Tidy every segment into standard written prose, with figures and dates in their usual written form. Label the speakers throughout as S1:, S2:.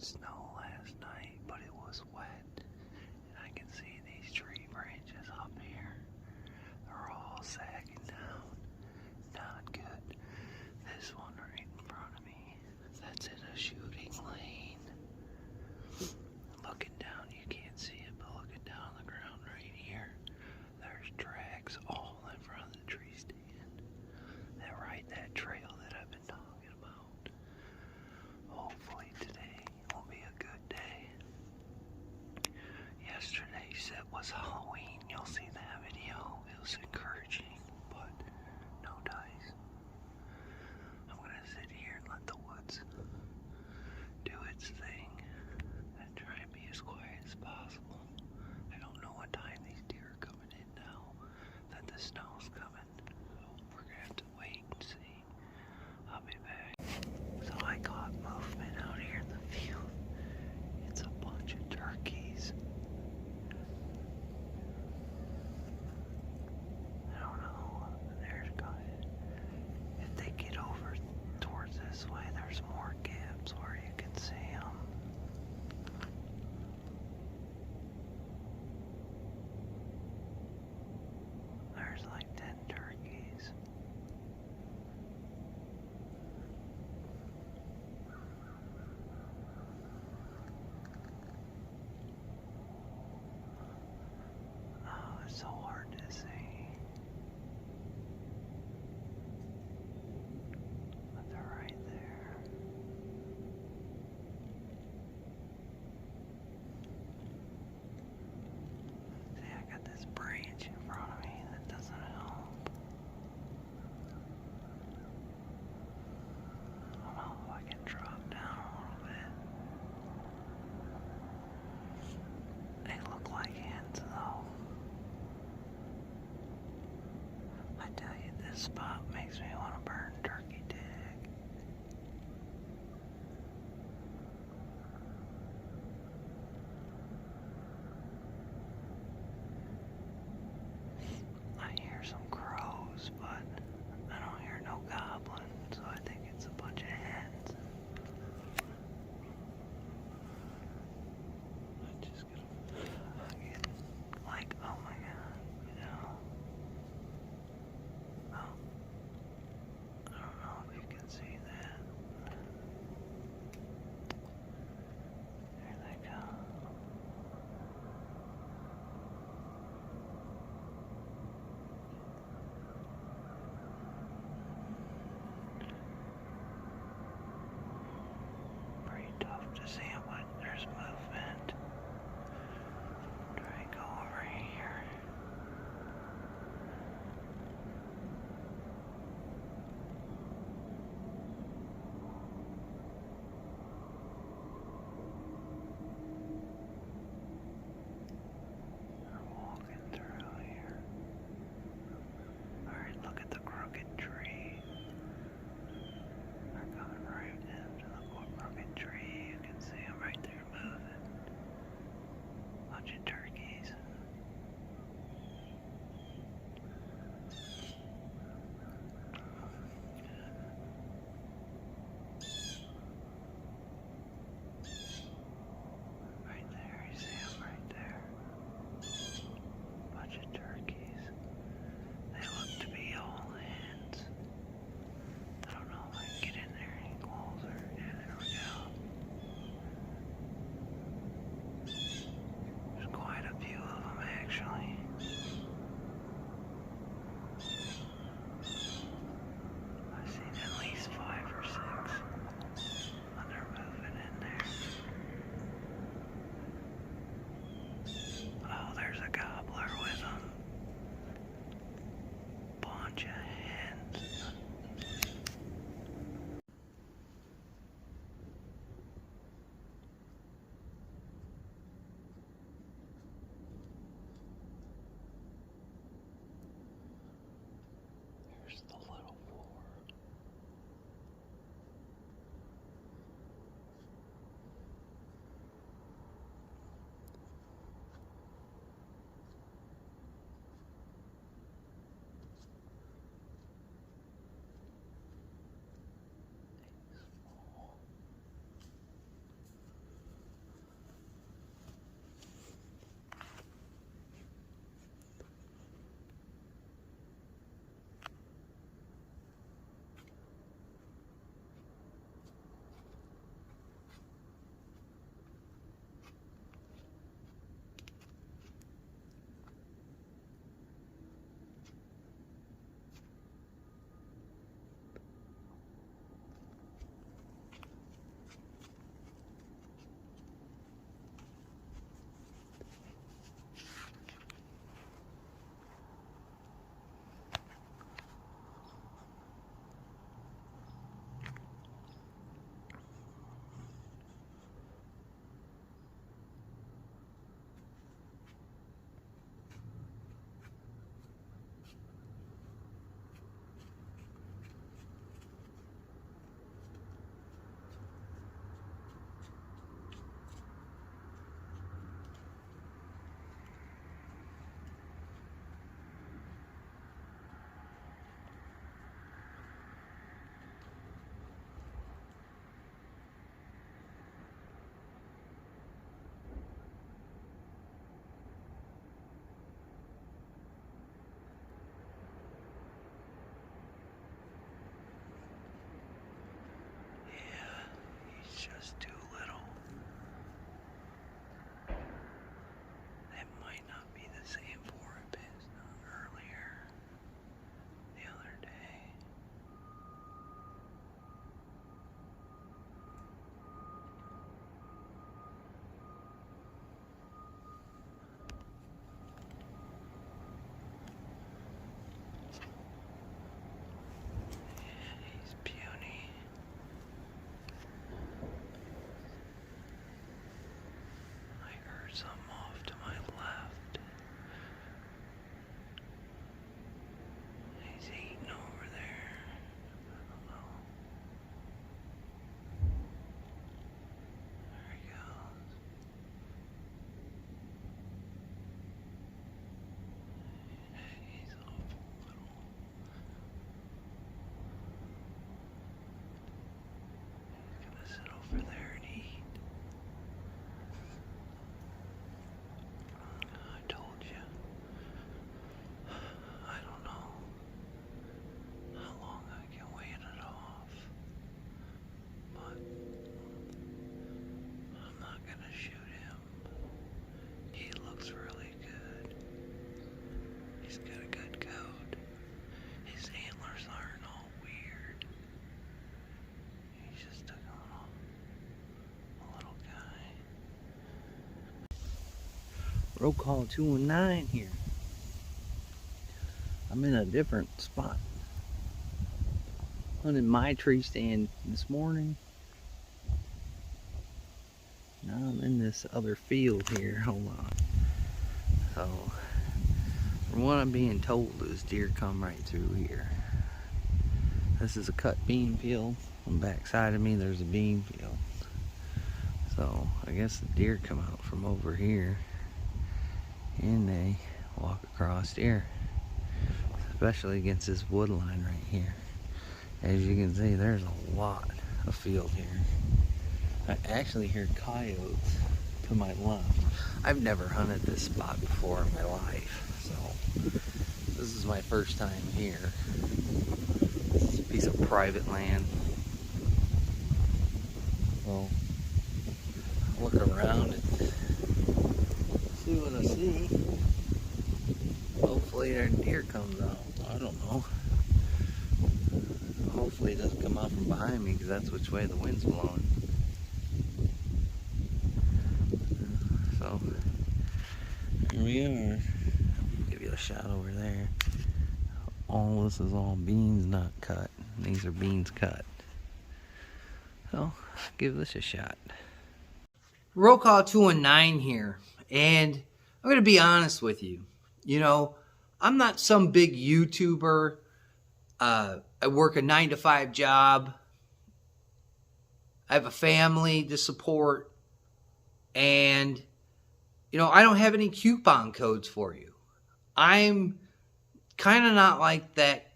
S1: snow last night, but it was wet. And I can see these tree branches up here. They're all sagging down. Not good. This one right in front of me, that's in a shooting lane. Looking down, you can't see it, but looking down on the ground right here, there's tracks all in front of the tree stand. That trail that I've been talking about. Hopefully today will be a good day. Yesterday was Halloween. You'll see that video. It was encouraging, but no dice. I'm gonna sit here and let the woods do its thing and try and be as quiet as possible. I don't know what time these deer are coming in now that the snow's coming, so we're gonna have to wait and see. I'll be back. So I caught movement out here in the field. It's a bunch of turkeys. I don't know. There's if they get over towards this way, there's more gaps where you can see them. There's like 10 turkeys. Oh, it's so hard to see. But they're right there. See, I got this branch in front of me that doesn't help. I don't know if I can drop down a little bit. They look like hens though. I tell you, this spot makes me want to burn turkey dig. I hear some crows, but I don't hear no goblins, so I think it's a bunch of hens. I'm just gonna get like, oh my god, you know. Oh, I don't Roll call 219 here. I'm in a different spot. Hunted my tree stand this morning. Now I'm in this other field here. Hold on. So, from what I'm being told is deer come right through here. This is a cut bean field. On the back side of me there's a bean field. So I guess the deer come out from over here and they walk across here. Especially against this wood line right here. As you can see, there's a lot of field here. I actually hear coyotes to my left. I've never hunted this spot before in my life, so this is my first time here. This is a piece of private land. So I'll look around and see what I see. Hopefully a deer comes out. I don't know. Hopefully it doesn't come out from behind me because that's which way the wind's blowing. So here we are. Give you a shot over there. All this is all beans not cut. These are beans cut. So give this a shot. Roll call 219 here, and I'm gonna be honest with you. You know, I'm not some big YouTuber. I work a 9-to-5 job. I have a family to support. And, you know, I don't have any coupon codes for you. I'm kind of not like that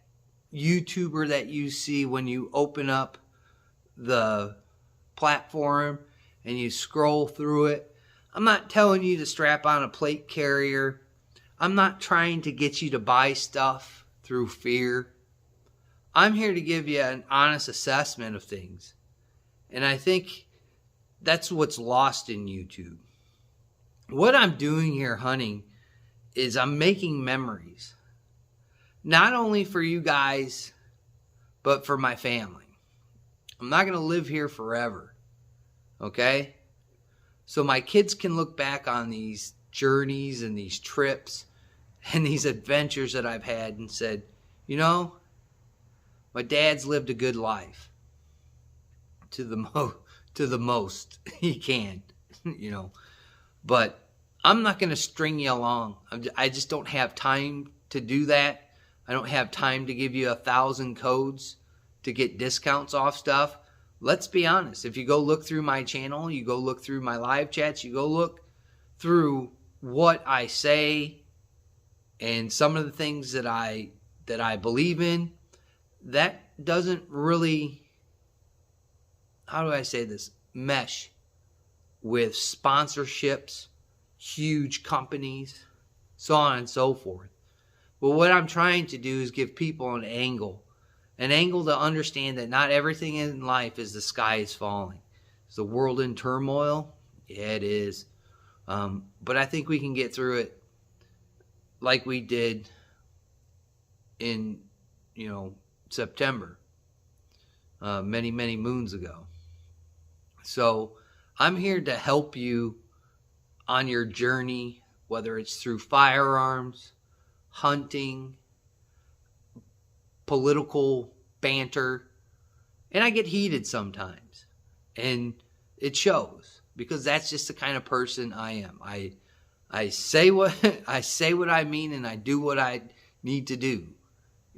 S1: YouTuber that you see when you open up the platform and you scroll through it. I'm not telling you to strap on a plate carrier. I'm not trying to get you to buy stuff through fear. I'm here to give you an honest assessment of things. And I think that's what's lost in YouTube. What I'm doing here hunting is I'm making memories. Not only for you guys, but for my family. I'm not going to live here forever. Okay? So my kids can look back on these journeys and these trips and these adventures that I've had and said, you know, my dad's lived a good life to the most he can, you know. But I'm not going to string you along. I just don't have time to do that. I don't have time to give you 1,000 codes to get discounts off stuff. Let's be honest. If you go look through my channel, you go look through my live chats, you go look through what I say and some of the things that I believe in, that doesn't really, how do I say this, mesh with sponsorships, huge companies, so on and so forth. But what I'm trying to do is give people an angle to understand that not everything in life is the sky is falling. Is the world in turmoil? Yeah, it is. But I think we can get through it like we did in, September, many, many moons ago. So I'm here to help you on your journey, whether it's through firearms, hunting, political banter, and I get heated sometimes, and it shows because that's just the kind of person I am. I say what I mean, and I do what I need to do.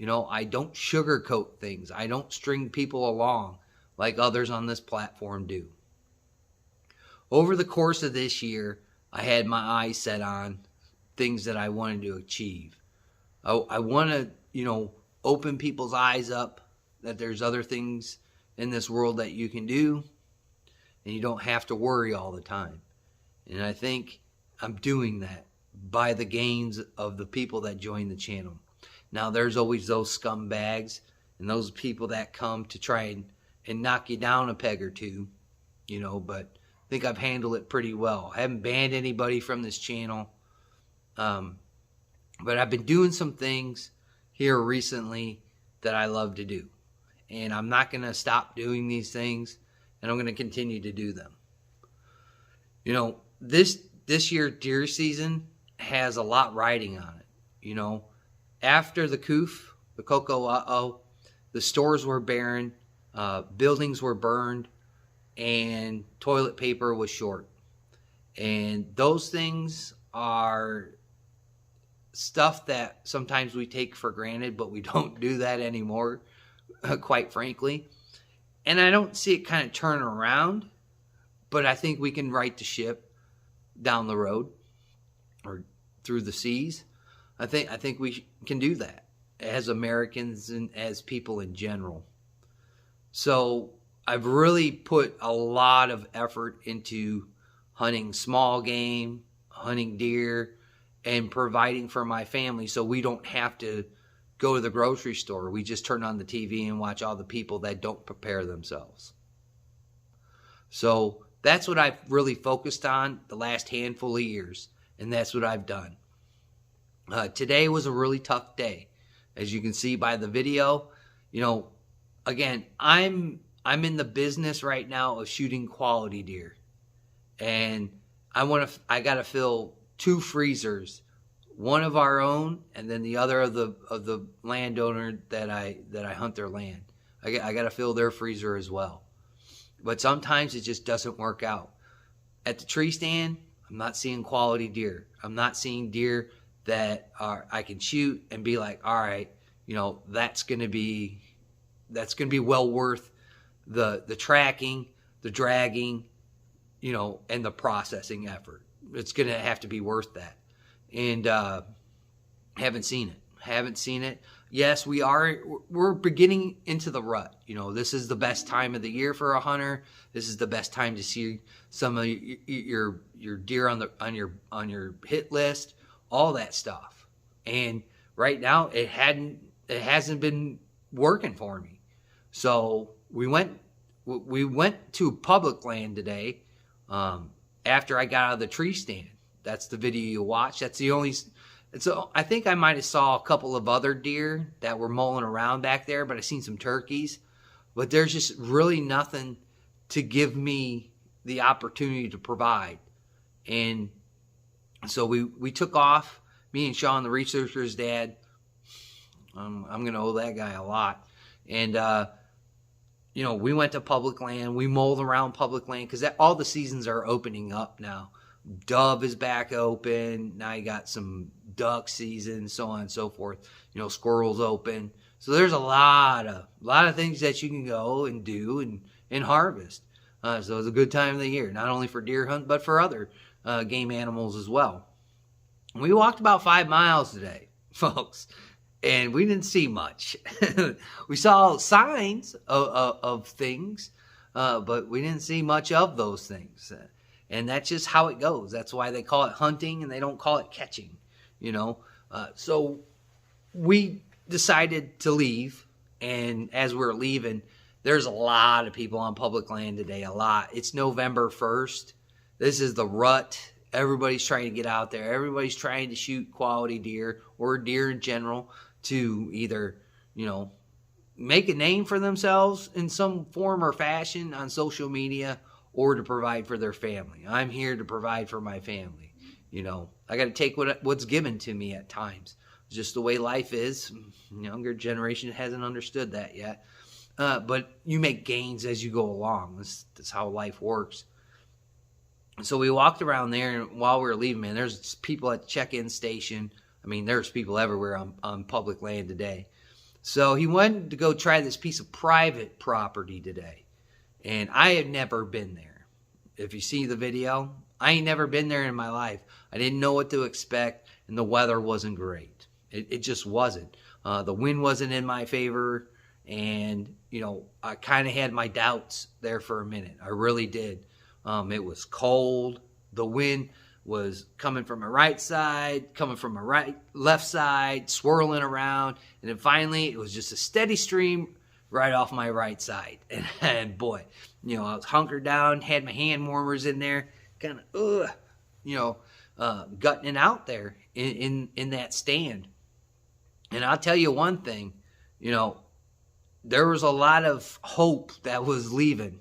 S1: I don't sugarcoat things. I don't string people along like others on this platform do. Over the course of this year, I had my eyes set on things that I wanted to achieve. I want to, open people's eyes up that there's other things in this world that you can do, and you don't have to worry all the time. And I think I'm doing that by the gains of the people that join the channel. Now, there's always those scumbags and those people that come to try and knock you down a peg or two, but I think I've handled it pretty well. I haven't banned anybody from this channel, but I've been doing some things here recently that I love to do. And I'm not going to stop doing these things, and I'm going to continue to do them. This year deer season has a lot riding on it. You know, after the coof, the Coco the stores were barren, buildings were burned, and toilet paper was short. And those things are stuff that sometimes we take for granted, but we don't do that anymore, quite frankly. And I don't see it kind of turn around, but I think we can right the ship down the road or through the seas. I think we can do that as Americans and as people in general. So I've really put a lot of effort into hunting small game, hunting deer, and providing for my family so we don't have to go to the grocery store. We just turn on the TV and watch all the people that don't prepare themselves. So that's what I've really focused on the last handful of years, and that's what I've done. Today was a really tough day. As you can see by the video, you know, again, I'm in the business right now of shooting quality deer. And I got to fill 2 freezers, one of our own, and then the other of the landowner that I hunt their land. I got to fill their freezer as well. But sometimes it just doesn't work out. At the tree stand, I'm not seeing quality deer. I'm not seeing deer that I can shoot and be like, all right, you know, that's gonna be well worth the tracking, the dragging, you know, and the processing effort. It's gonna have to be worth that. And haven't seen it. Yes, we're beginning into the rut. You know, this is the best time of the year for a hunter. This is the best time to see some of your deer on your hit list, all that stuff. And right now it hasn't been working for me. So we went to public land today after I got out of the tree stand. That's the video you watch. That's the only. So I think I might have saw a couple of other deer that were mulling around back there, but I seen some turkeys. But there's just really nothing to give me the opportunity to provide. And so we took off. Me and Sean, the researcher's dad. I'm going to owe that guy a lot. And, you know, we went to public land. We mulled around public land because all the seasons are opening up now. Dove is back open. Now you got some duck season, so on and so forth. You know, squirrels open. So there's a lot of things that you can go and do and harvest. So it's a good time of the year, not only for deer hunt, but for other game animals as well. We walked about 5 miles today, folks, and we didn't see much. We saw signs of things, but we didn't see much of those things. And that's just how it goes. That's why they call it hunting and they don't call it catching, you know. So we decided to leave, and as we're leaving, there's a lot of people on public land today, a lot. It's November 1st. This is the rut. Everybody's trying to get out there. Everybody's trying to shoot quality deer or deer in general to either, you know, make a name for themselves in some form or fashion on social media or to provide for their family. I'm here to provide for my family. You know, I got to take what's given to me at times. It's just the way life is. Younger generation hasn't understood that yet. But you make gains as you go along. That's how life works. So we walked around there, and while we were leaving, man, there's people at the check-in station. I mean, there's people everywhere on public land today. So he wanted to go try this piece of private property today. And I had never been there. If you see the video, I ain't never been there in my life. I didn't know what to expect, and the weather wasn't great. It just wasn't. The wind wasn't in my favor, and, you know, I kind of had my doubts there for a minute. I really did. It was cold. The wind was coming from my right side, coming from my left side, swirling around, and then finally it was just a steady stream right off my right side. And boy, you know, I was hunkered down, had my hand warmers in there, kind of, you know, gutting it out there in that stand. And I'll tell you one thing, you know, there was a lot of hope that was leaving.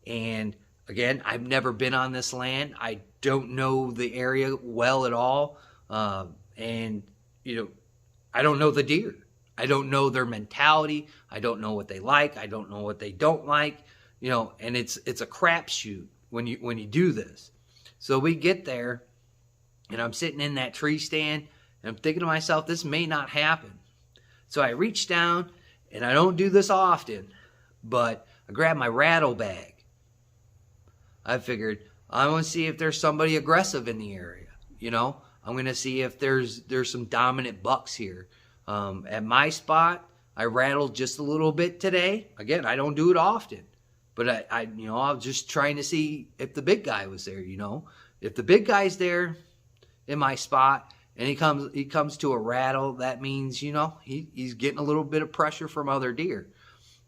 S1: And again, I've never been on this land. I don't know the area well at all. And, I don't know the deer. I don't know their mentality. I don't know what they like. I don't know what they don't like, and it's a crapshoot when you do this. So we get there, and I'm sitting in that tree stand, and I'm thinking to myself, this may not happen. So I reach down, and I don't do this often, but I grab my rattle bag. I figured I want to see if there's somebody aggressive in the area. I'm going to see if there's some dominant bucks here. At my spot, I rattled just a little bit today. Again, I don't do it often, but I was just trying to see if the big guy was there. If the big guy's there in my spot and he comes to a rattle, that means he's getting a little bit of pressure from other deer.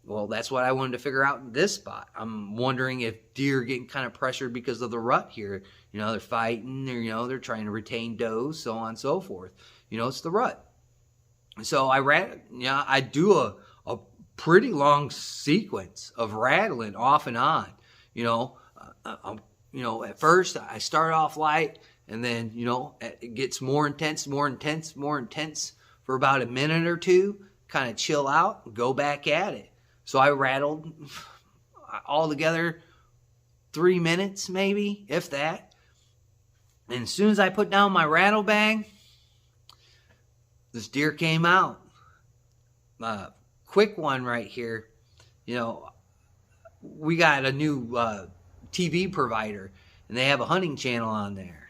S1: Well, that's what I wanted to figure out in this spot. I'm wondering if deer are getting kind of pressured because of the rut here. They're fighting, or they're trying to retain does, so on and so forth. It's the rut. So I do a pretty long sequence of rattling off and on. At first I start off light, and then it gets more intense for about a minute or two. Kind of chill out, and go back at it. So I rattled altogether 3 minutes, maybe, if that. And as soon as I put down my rattle bag, this deer came out. Quick one right here. We got a new TV provider, and they have a hunting channel on there.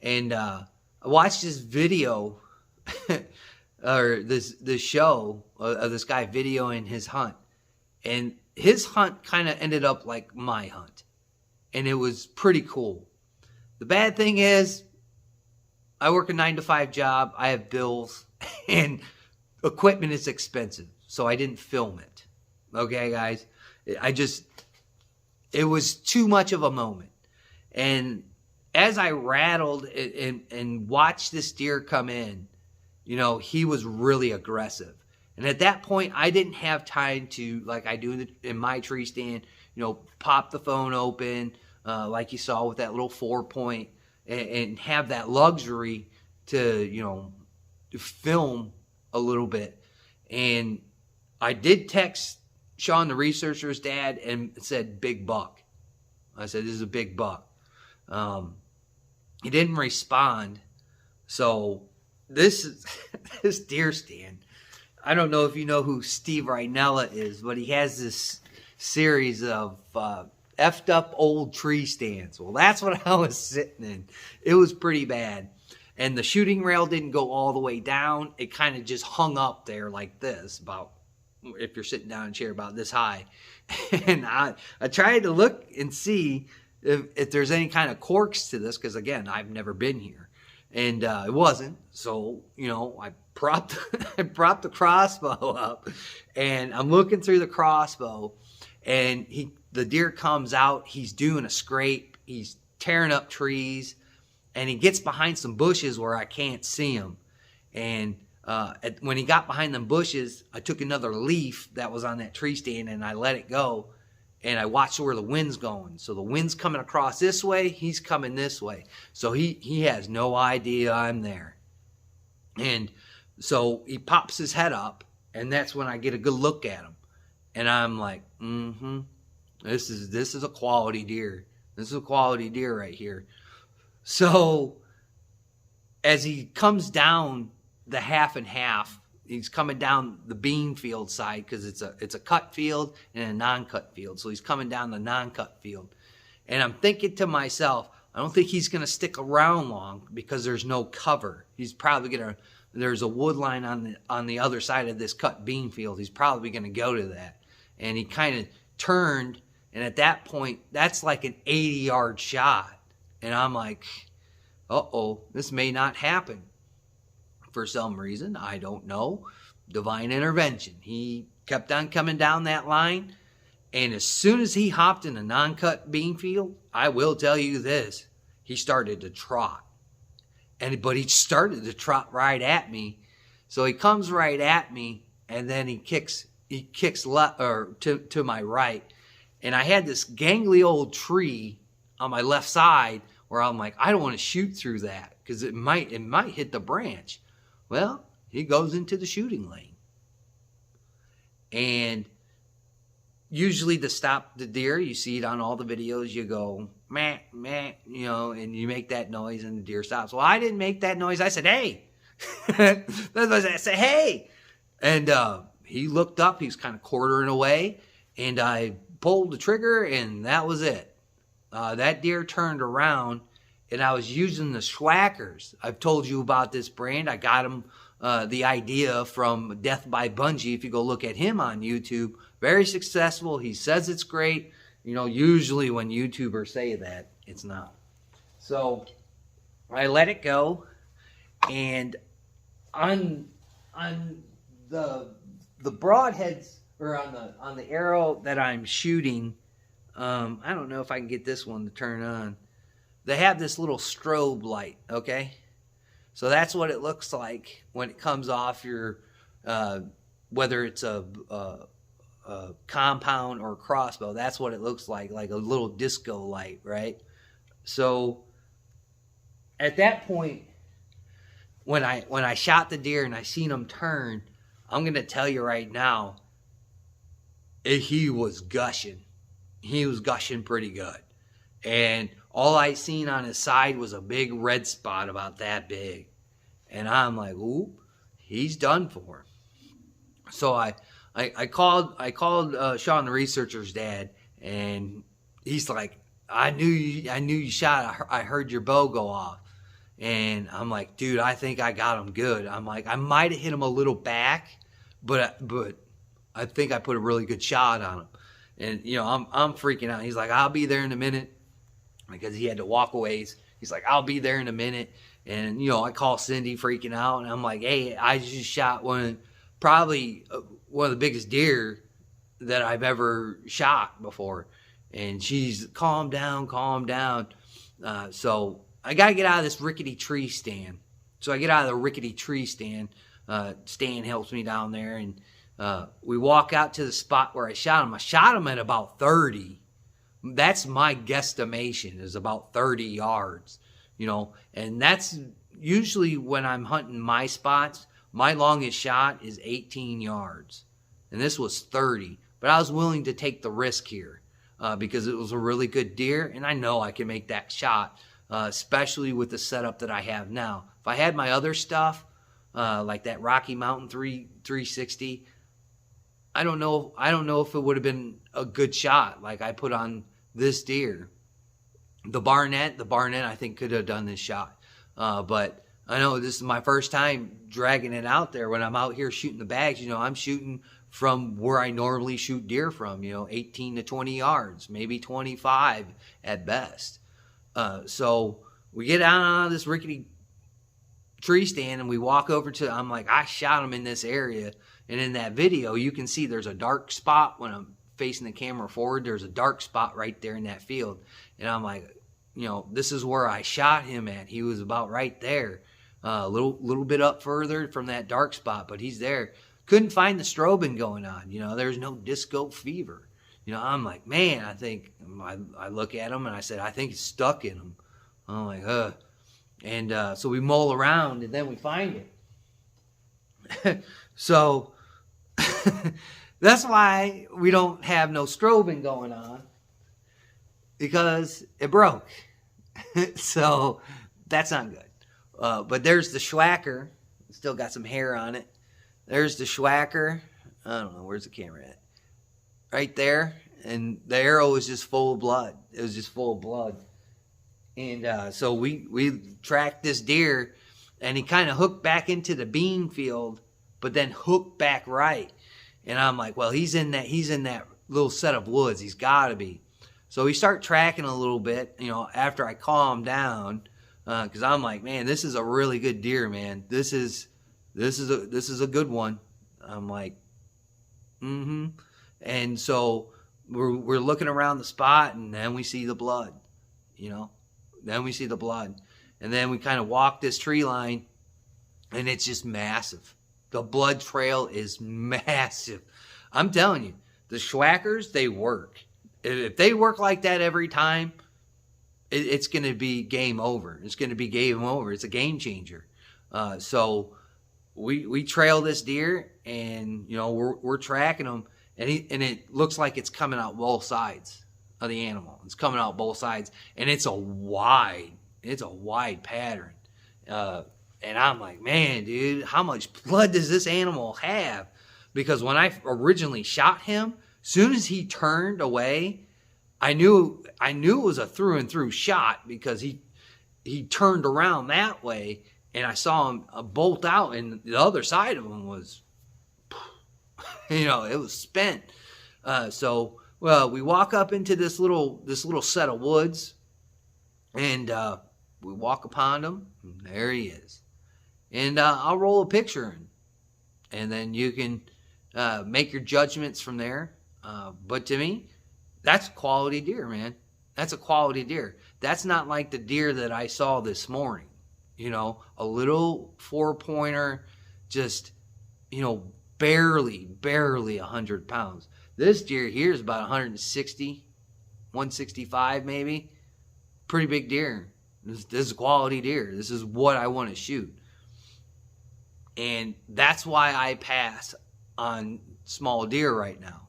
S1: And I watched this video, or this show of this guy videoing his hunt. And his hunt kind of ended up like my hunt. And it was pretty cool. The bad thing is, I work a 9-to-5 job. I have bills, and equipment is expensive, so I didn't film it. Okay, guys? It was too much of a moment. And as I rattled and watched this deer come in, he was really aggressive. And at that point, I didn't have time to, like I do in my tree stand, pop the phone open, like you saw with that little 4-point, and have that luxury to, film a little bit. And I did text Sean, the researcher's dad, and said, big buck. I said, this is a big buck. He didn't respond. So this deer stand, I don't know if you know who Steve Rhinella is, but he has this series of effed up old tree stands. Well, that's what I was sitting in. It was pretty bad. And the shooting rail didn't go all the way down. It kind of just hung up there like this, about, if you're sitting down in a chair, about this high. And I tried to look and see if there's any kind of corks to this, because again, I've never been here. And it wasn't. So, I propped the crossbow up, and I'm looking through the crossbow, and the deer comes out. He's doing a scrape. He's tearing up trees, and he gets behind some bushes where I can't see him. And when he got behind them bushes, I took another leaf that was on that tree stand, and I let it go, and I watched where the wind's going. So the wind's coming across this way. He's coming this way. So he has no idea I'm there. And so he pops his head up, and that's when I get a good look at him. And I'm like, this is a quality deer. This is a quality deer right here. So as he comes down the half and half, he's coming down the bean field side, because it's a cut field and a non-cut field. So he's coming down the non-cut field. And I'm thinking to myself, I don't think he's going to stick around long, because there's no cover. He's probably going to, there's a wood line on the other side of this cut bean field. He's probably going to go to that. And he kind of turned, and at that point, that's like an 80-yard shot. And I'm like, uh-oh, this may not happen. For some reason, I don't know, divine intervention. He kept on coming down that line, and as soon as he hopped in a non-cut bean field, I will tell you this, he started to trot. But he started to trot right at me. So he comes right at me, and then he kicks left, or to my right. And I had this gangly old tree on my left side where I'm like, I don't want to shoot through that because it might hit the branch. Well, he goes into the shooting lane. And usually to stop the deer, you see it on all the videos, you go, meh, meh, you know, and you make that noise and the deer stops. Well, I didn't make that noise. I said, hey. That's what I said, hey. And he looked up. He was kind of quartering away. And I pulled the trigger, and that was it. That deer turned around, and I was using the Schwackers. I've told you about this brand. I got him the idea from Death by Bungee. If you go look at him on YouTube, very successful. He says it's great. You know, usually when YouTubers say that, it's not. So I let it go, and on the broadheads, or on the arrow that I'm shooting, I don't know if I can get this one to turn on. They have this little strobe light, okay? So that's what it looks like when it comes off your, whether it's a compound or a crossbow. That's what it looks like a little disco light, right? So at that point, when I shot the deer and I seen him turn, I'm going to tell you right now, he was gushing. He was gushing pretty good. And all I seen on his side was a big red spot about that big. And I'm like, ooh, he's done for. So I called Sean the researcher's dad, and he's like, I knew you shot. I heard your bow go off. And I'm like, dude, I think I got him good. I'm like, I might have hit him a little back, but I think I put a really good shot on him. And, you know, I'm freaking out. He's like, I'll be there in a minute, because he had to walk a ways. He's like, I'll be there in a minute. And, you know, I call Cindy freaking out, and I'm like, hey, I just shot probably one of the biggest deer that I've ever shot before. And she's, calm down. So I got to get out of this rickety tree stand. So I get out of the rickety tree stand. Stan helps me down there, and we walk out to the spot where I shot him. I shot him at about 30. That's my guesstimation, is about 30 yards, you know. And that's usually when I'm hunting my spots, my longest shot is 18 yards. And this was 30. But I was willing to take the risk here because it was a really good deer, and I know I can make that shot, especially with the setup that I have now. If I had my other stuff, like that Rocky Mountain 360, I don't know if it would have been a good shot like I put on this deer. The Barnett I think could have done this shot. But I know this is my first time dragging it out there. When I'm out here shooting the bags, you know, I'm shooting from where I normally shoot deer from, you know, 18 to 20 yards, maybe 25 at best. So we get out of this rickety tree stand, and we walk over to, I'm like, I shot him in this area. And in that video, you can see there's a dark spot when I'm facing the camera forward. There's a dark spot right there in that field. And I'm like, you know, this is where I shot him at. He was about right there, a little bit up further from that dark spot, but he's there. Couldn't find the strobing going on. You know, there's no disco fever. You know, I'm like, man, I look at him and I said, I think it's stuck in him. I'm like, And so we mull around, and then we find it. So that's why we don't have no strobing going on, because it broke. So that's not good. But there's the Schwacker. Still got some hair on it. There's the Schwacker. I don't know, where's the camera at? Right there. And the arrow was just full of blood. It was just full of blood. And so we tracked this deer, and he kind of hooked back into the bean field, but then hooked back right. And I'm like, well, he's in that little set of woods. He's got to be. So we start tracking a little bit, you know, after I calm down, because I'm like, man, this is a really good deer, man. This is a good one. I'm like, And so we're looking around the spot, and then we see the blood, you know. Then we see the blood. And then we kind of walk this tree line, and it's just massive. The blood trail is massive. I'm telling you, the Schwackers, they work. If they work like that every time, it's going to be game over. It's going to be game over. It's a game changer. So we trail this deer, and we're tracking him, and it looks like it's coming out both sides of the animal. It's coming out both sides, and it's a wide pattern. And I'm like, man, dude, how much blood does this animal have? Because when I originally shot him, soon as he turned away, I knew it was a through and through shot, because he turned around that way, and I saw him bolt out, and the other side of him was, it was spent. So we walk up into this little set of woods, and we walk upon him, and there he is. And I'll roll a picture, and then you can make your judgments from there. But to me, that's a quality deer, man. That's a quality deer. That's not like the deer that I saw this morning. A little 4-pointer, just, barely 100 pounds. This deer here is about 160, 165 maybe. Pretty big deer. This is a quality deer. This is what I want to shoot. And that's why I pass on small deer right now.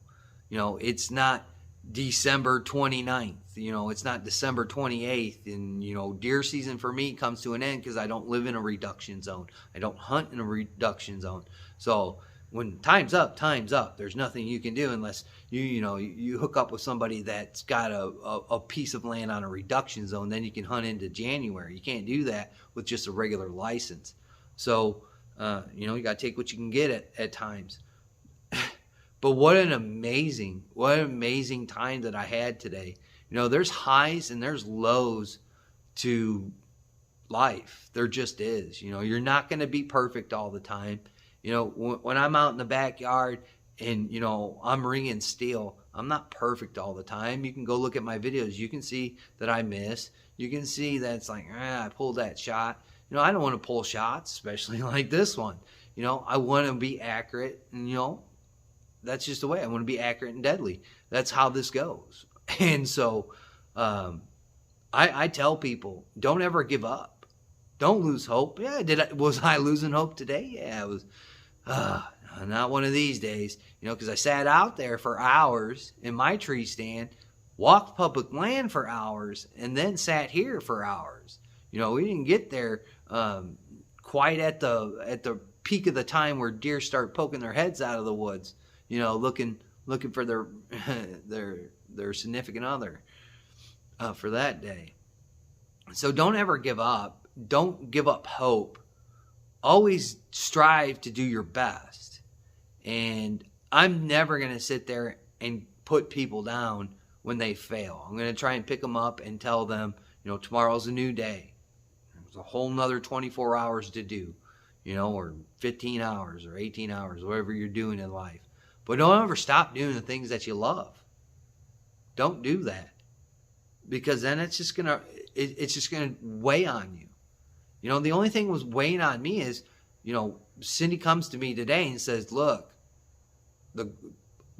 S1: It's not December 29th. It's not December 28th. And, deer season for me comes to an end because I don't live in a reduction zone. I don't hunt in a reduction zone. So when time's up, time's up. There's nothing you can do unless you hook up with somebody that's got a piece of land on a reduction zone. Then you can hunt into January. You can't do that with just a regular license. So, you got to take what you can get at times. But what an amazing time that I had today. There's highs and there's lows to life. There just is. You're not going to be perfect all the time. When I'm out in the backyard and, I'm ringing steel, I'm not perfect all the time. You can go look at my videos. You can see that I miss. You can see that it's like, I pulled that shot. I don't want to pull shots, especially like this one. I want to be accurate, and, that's just the way. I want to be accurate and deadly. That's how this goes. And so I tell people, don't ever give up. Don't lose hope. Yeah, was I losing hope today? Yeah, I was. Not one of these days, because I sat out there for hours in my tree stand, walked public land for hours, and then sat here for hours. We didn't get there quite at the peak of the time where deer start poking their heads out of the woods, looking for their significant other for that day. So don't ever give up. Don't give up hope. Always strive to do your best. And I'm never going to sit there and put people down when they fail. I'm going to try and pick them up and tell them, tomorrow's a new day. There's a whole nother 24 hours to do, or 15 hours or 18 hours, whatever you're doing in life. But don't ever stop doing the things that you love. Don't do that, because then it's just gonna weigh on you. The only thing was weighing on me is, Cindy comes to me today and says, look,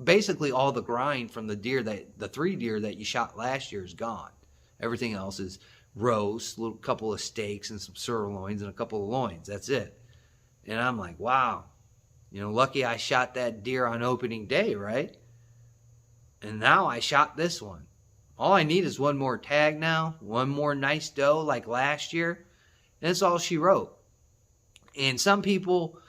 S1: basically all the grind from the 3 deer that you shot last year is gone. Everything else is roast, a little couple of steaks and some sirloins and a couple of loins. That's it. And I'm like, wow, lucky I shot that deer on opening day, right? And now I shot this one. All I need is one more tag now, one more nice doe like last year. And that's all she wrote. And some people,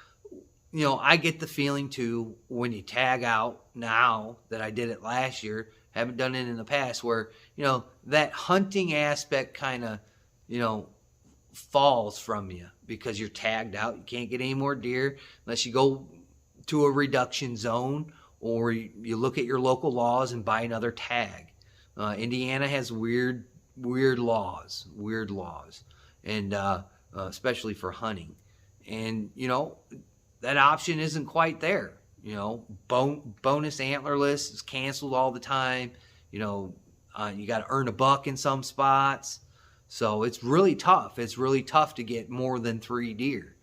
S1: I get the feeling too, when you tag out now that I did it last year, haven't done it in the past, where, that hunting aspect kind of, falls from you because you're tagged out. You can't get any more deer unless you go to a reduction zone, or you look at your local laws and buy another tag. Indiana has weird laws, and especially for hunting. And, that option isn't quite there. Bonus antlerless is canceled all the time. You got to earn a buck in some spots. So it's really tough. It's really tough to get more than 3 deer.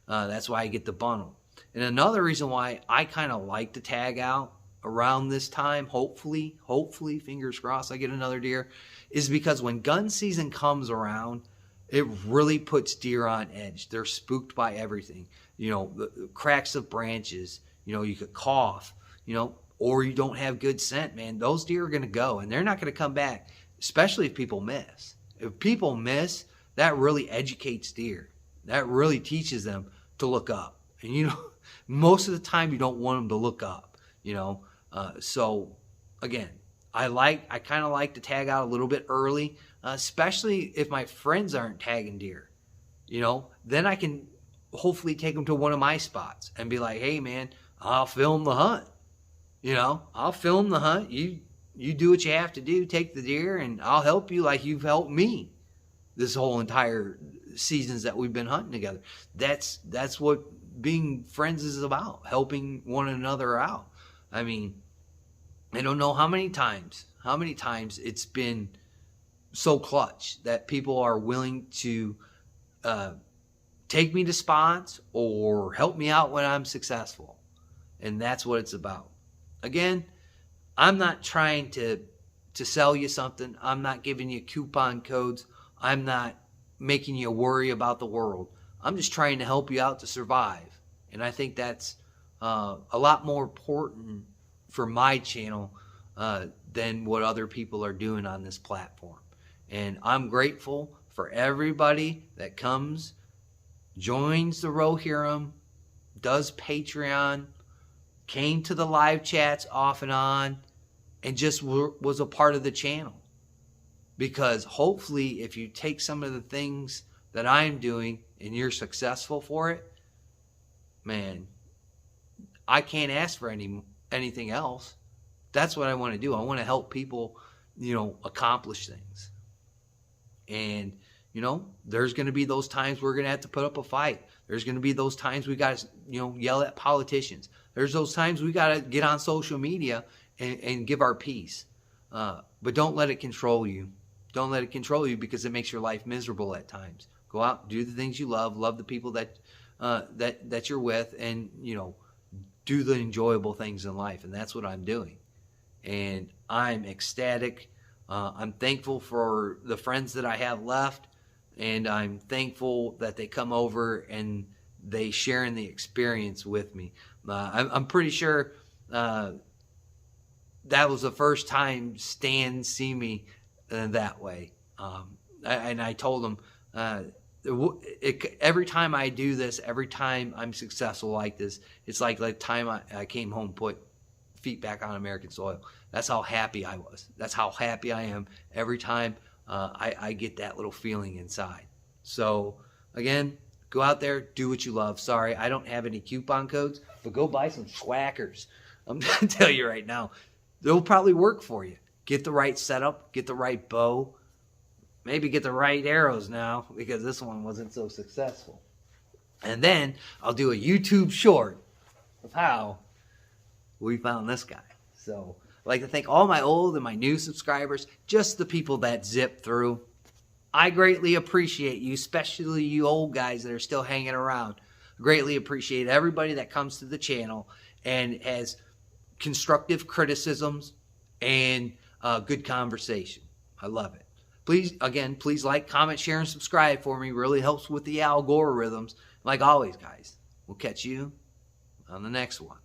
S1: That's why I get the bundle. And another reason why I kind of like to tag out around this time, hopefully, fingers crossed, I get another deer, is because when gun season comes around, it really puts deer on edge. They're spooked by everything. You know, the cracks of branches, you know, you could cough, you know, or you don't have good scent, man. Those deer are going to go, and they're not going to come back, especially if people miss. If people miss, that really educates deer. That really teaches them to look up. And, you know, most of the time you don't want them to look up, you know. So, again, I kind of like to tag out a little bit early, especially if my friends aren't tagging deer, you know. Then I can hopefully take them to one of my spots and be like, hey, man, I'll film the hunt. You know, I'll film the hunt. You do what you have to do. Take the deer, and I'll help you like you've helped me this whole entire seasons that we've been hunting together. That's what being friends is about, helping one another out. I mean, I don't know how many times it's been so clutch that people are willing to take me to spots or help me out when I'm successful. And that's what it's about. Again, I'm not trying to sell you something. I'm not giving you coupon codes. I'm not making you worry about the world. I'm just trying to help you out to survive. And I think that's a lot more important for my channel than what other people are doing on this platform. And I'm grateful for everybody that comes, joins the Rohirrim, does Patreon, came to the live chats off and on, and just was a part of the channel. Because hopefully if you take some of the things that I'm doing and you're successful for it, man, I can't ask for anything else. That's what I want to do. I want to help people, you know, accomplish things. And, you know, there's going to be those times we're going to have to put up a fight. There's going to be those times we got to, you know, yell at politicians. There's those times we got to get on social media and give our piece. But don't let it control you. Don't let it control you, because it makes your life miserable at times. Go out, do the things you love the people that you're with, and, you know, do the enjoyable things in life. And that's what I'm doing. And I'm ecstatic. I'm thankful for the friends that I have left, and I'm thankful that they come over and they share in the experience with me. I'm pretty sure that was the first time Stan see me that way. And I told him, every time I do this, every time I'm successful like this, it's like the time I came home, put feet back on American soil. That's how happy I was. That's how happy I am every time I get that little feeling inside. So, again, go out there, do what you love. Sorry, I don't have any coupon codes, but go buy some Schwackers. I'm going to tell you right now, they'll probably work for you. Get the right setup, get the right bow, maybe get the right arrows now, because this one wasn't so successful. And then I'll do a YouTube short of how we found this guy. So I'd like to thank all my old and my new subscribers, just the people that zip through. I greatly appreciate you, especially you old guys that are still hanging around. I greatly appreciate everybody that comes to the channel and has constructive criticisms and good conversation. I love it. Please like, comment, share, and subscribe for me. It really helps with the algorithms. Like always, guys, we'll catch you on the next one.